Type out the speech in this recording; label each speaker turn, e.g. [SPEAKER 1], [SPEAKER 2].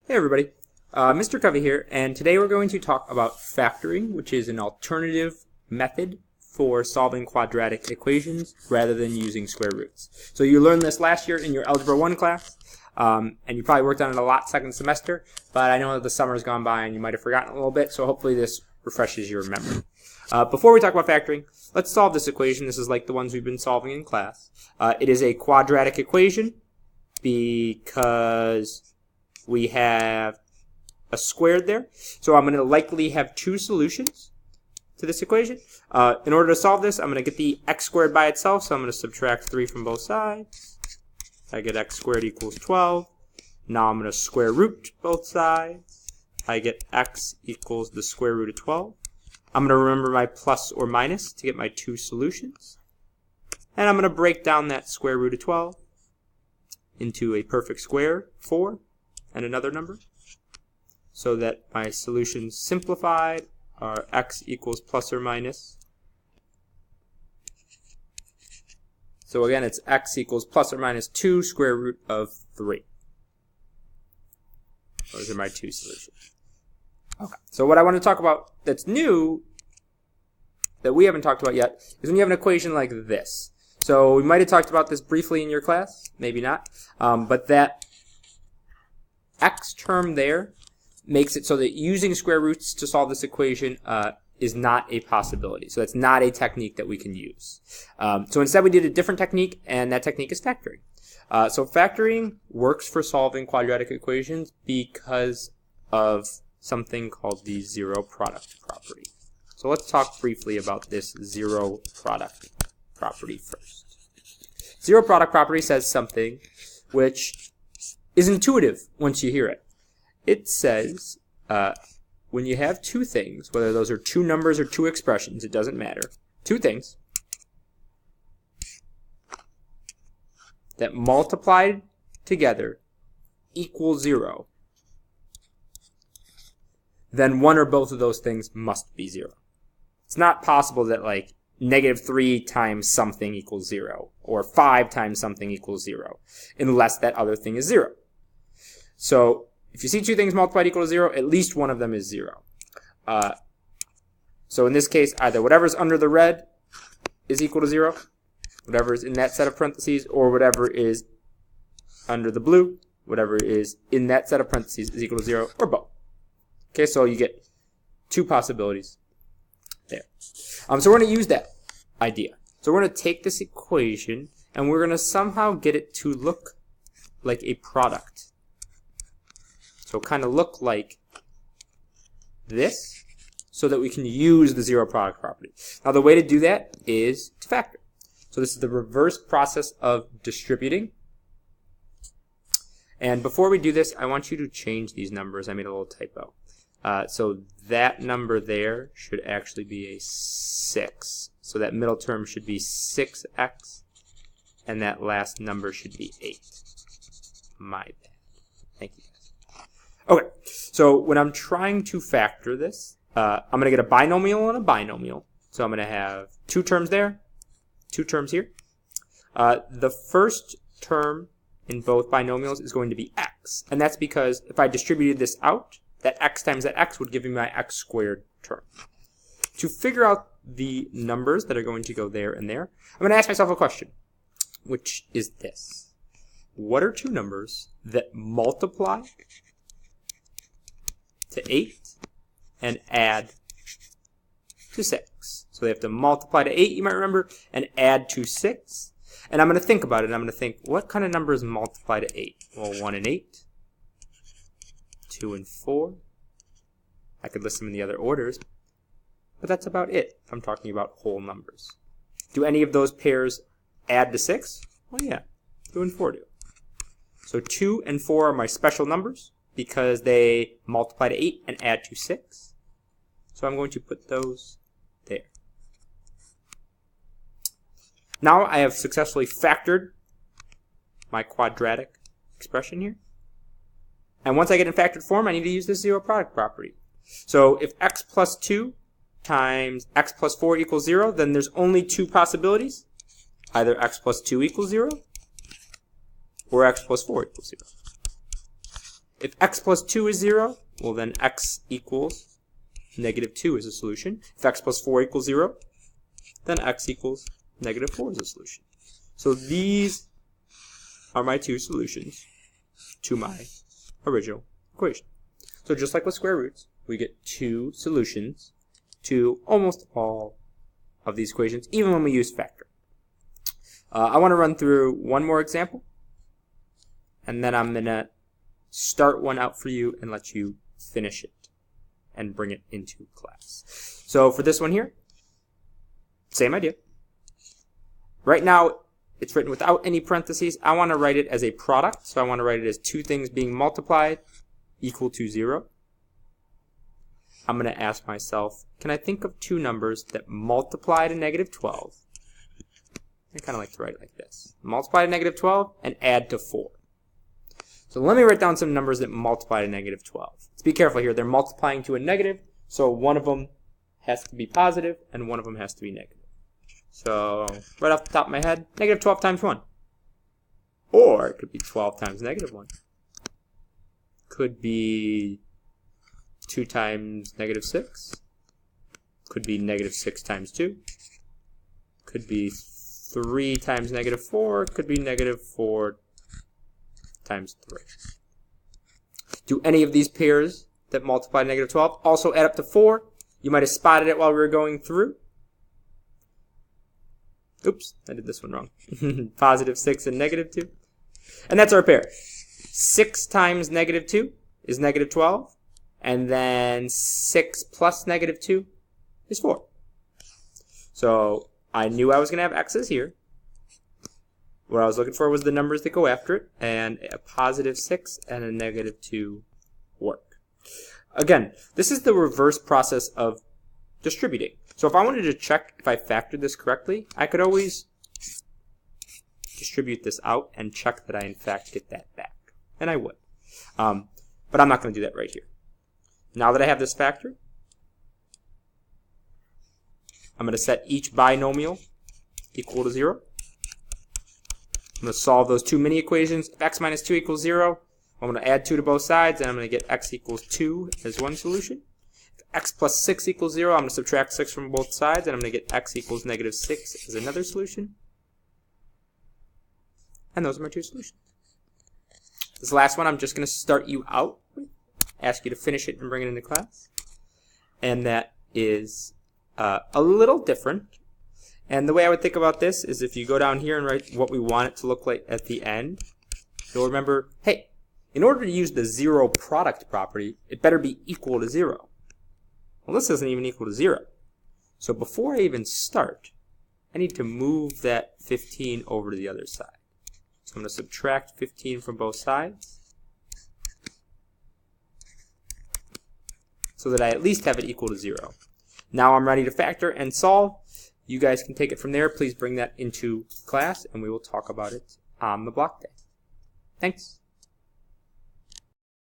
[SPEAKER 1] Hey everybody, Mr. Covey here, and today we're going to talk about factoring, which is an alternative method for solving quadratic equations rather than using square roots. So you learned this last year in your Algebra 1 class, and you probably worked on it a lot second semester, but I know that the summer's gone by and you might have forgotten a little bit, so hopefully this refreshes your memory. Before we talk about factoring, let's solve this equation. This is like the ones we've been solving in class. It is a quadratic equation because we have a squared there. So I'm going to likely have two solutions to this equation. In order to solve this, I'm going to get the x squared by itself. So I'm going to subtract 3 from both sides. I get x squared equals 12. Now I'm going to square root both sides. I get x equals the square root of 12. I'm going to remember my plus or minus to get my two solutions. And I'm going to break down that square root of 12 into a perfect square, 4, and another number, so that my solutions simplified are x equals plus or minus. So again, it's x equals plus or minus 2 square root of 3. Those are my two solutions. Okay. So what I want to talk about that's new, that we haven't talked about yet, is when you have an equation like this. So we might have talked about this briefly in your class, maybe not, but that x term there makes it so that using square roots to solve this equation is not a possibility. So that's not a technique that we can use. So instead we did a different technique, and that technique is factoring. So factoring works for solving quadratic equations because of something called the zero product property. So let's talk briefly about this zero product property first. Zero product property says something which is intuitive once you hear it. It says when you have two things, whether those are two numbers or two expressions, it doesn't matter, two things that multiplied together equal 0, then one or both of those things must be 0. It's not possible that like -3 times something equals 0 or 5 times something equals 0 unless that other thing is 0. So if you see two things multiplied equal to 0, at least one of them is 0. So in this case, either whatever's under the red is equal to 0, whatever is in that set of parentheses, or whatever is under the blue, whatever is in that set of parentheses is equal to 0, or both. Okay, so you get two possibilities there. So we're going to use that idea. So we're going to take this equation and we're going to somehow get it to look like a product. So kind of look like this so that we can use the zero product property. Now the way to do that is to factor. So this is the reverse process of distributing. And before we do this, I want you to change these numbers. I made a little typo. So that number there should actually be a 6. So that middle term should be 6x, and that last number should be 8. My bad. Thank you guys. Okay, so when I'm trying to factor this, I'm going to get a binomial and a binomial. So I'm going to have two terms there, two terms here. The first term in both binomials is going to be x, and that's because if I distributed this out, that x times that x would give me my x squared term. To figure out the numbers that are going to go there and there, I'm going to ask myself a question, which is this. What are two numbers that multiply to 8 and add to 6? So they have to multiply to 8, you might remember, and add to 6. And I'm going to think about it. I'm going to think, what kind of numbers multiply to 8? Well, 1 and 8. 2 and 4. I could list them in the other orders, but that's about it. I'm talking about whole numbers. Do any of those pairs add to 6? Well, yeah, 2 and 4 do. So 2 and 4 are my special numbers because they multiply to 8 and add to 6. So I'm going to put those there. Now I have successfully factored my quadratic expression here. And once I get in factored form, I need to use this zero product property. So if x plus 2 times x plus 4 equals 0, then there's only two possibilities. Either x plus 2 equals 0 or x plus 4 equals 0. If x plus 2 is 0, well then x equals negative 2 is a solution. If x plus 4 equals 0, then x equals negative 4 is a solution. So these are my two solutions to my original equation. So just like with square roots, we get two solutions to almost all of these equations, even when we use factor. I want to run through one more example, and then I'm going to start one out for you and let you finish it and bring it into class. So for this one here, same idea. Right now, it's written without any parentheses. I want to write it as a product, so I want to write it as two things being multiplied equal to 0. I'm going to ask myself, can I think of two numbers that multiply to negative 12? I kind of like to write it like this. Multiply to negative 12 and add to 4. So let me write down some numbers that multiply to negative 12. Let's be careful here. They're multiplying to a negative, so one of them has to be positive and one of them has to be negative. So right off the top of my head, negative 12 times 1. Or it could be 12 times negative 1. Could be 2 times negative 6. Could be negative 6 times 2. Could be 3 times negative 4. Could be negative 4 times 3. Do any of these pairs that multiply to negative 12 also add up to 4? You might have spotted it while we were going through. Oops, I did this one wrong. Positive 6 and negative 2. And that's our pair. 6 times negative 2 is negative 12. And then 6 plus negative 2 is 4. So I knew I was going to have x's here. What I was looking for was the numbers that go after it. And a positive 6 and a negative 2 work. Again, this is the reverse process of distributing. So if I wanted to check if I factored this correctly, I could always distribute this out and check that I in fact get that back. And I would. But I'm not going to do that right here. Now that I have this factor, I'm going to set each binomial equal to 0. I'm going to solve those two mini equations. If x minus 2 equals 0, I'm going to add 2 to both sides, and I'm going to get x equals 2 as one solution. If x plus 6 equals 0, I'm going to subtract 6 from both sides, and I'm going to get x equals negative 6 as another solution. And those are my two solutions. This last one I'm just going to start you out with, ask you to finish it and bring it into class. And that is a little different. And the way I would think about this is if you go down here and write what we want it to look like at the end, you'll remember, hey, in order to use the 0 product property, it better be equal to 0. Well, this isn't even equal to 0. So before I even start, I need to move that 15 over to the other side. So I'm going to subtract 15 from both sides so that I at least have it equal to 0. Now I'm ready to factor and solve. You guys can take it from there. Please bring that into class, and we will talk about it on the block day. Thanks.